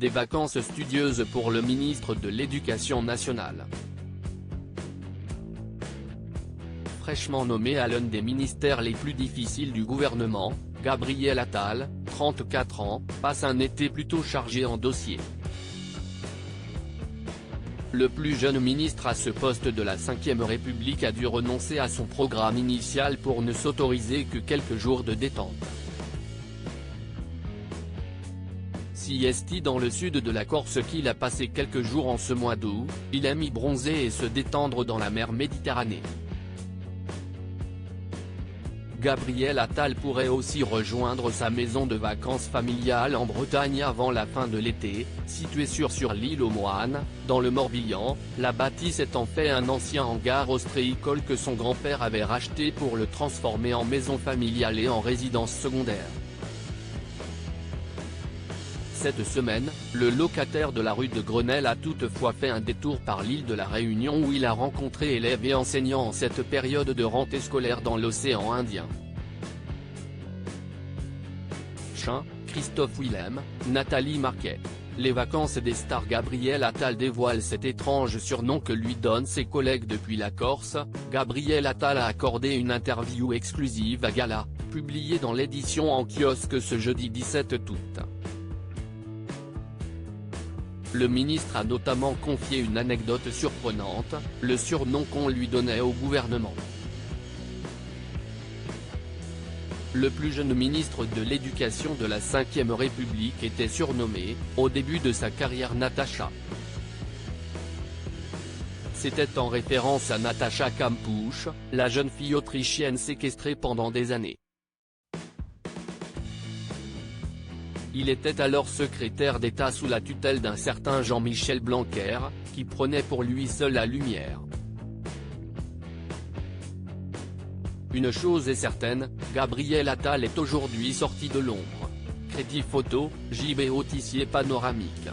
des vacances studieuses pour le ministre de l'Éducation nationale. Fraîchement nommé à l'un des ministères les plus difficiles du gouvernement, Gabriel Attal, 34 ans, passe un été plutôt chargé en dossiers. Le plus jeune ministre à ce poste de la Ve République a dû renoncer à son programme initial pour ne s'autoriser que quelques jours de détente. Siesti dans le sud de la Corse qu'il a passé quelques jours en ce mois d'août, il aime y bronzer et se détendre dans la mer Méditerranée. Gabriel Attal pourrait aussi rejoindre sa maison de vacances familiale en Bretagne avant la fin de l'été, située sur l'île aux Moines, dans le Morbihan, la bâtisse est en fait un ancien hangar ostréicole que son grand-père avait racheté pour le transformer en maison familiale et en résidence secondaire. Cette semaine, le locataire de la rue de Grenelle a toutefois fait un détour par l'île de la Réunion où il a rencontré élèves et enseignants en cette période de rentrée scolaire dans l'océan Indien. Christophe Willem, Nathalie Marquet. Les vacances des stars. Gabriel Attal dévoile cet étrange surnom que lui donnent ses collègues depuis la Corse. Gabriel Attal a accordé une interview exclusive à Gala, publiée dans l'édition en kiosque ce jeudi 17 août. Le ministre a notamment confié une anecdote surprenante, le surnom qu'on lui donnait au gouvernement. Le plus jeune ministre de l'Éducation de la Ve République était surnommé, au début de sa carrière, Natacha. C'était en référence à Natacha Kampusch, la jeune fille autrichienne séquestrée pendant des années. Il était alors secrétaire d'État sous la tutelle d'un certain Jean-Michel Blanquer, qui prenait pour lui seul la lumière. Une chose est certaine, Gabriel Attal est aujourd'hui sorti de l'ombre. Crédit photo, JB Tissier panoramique.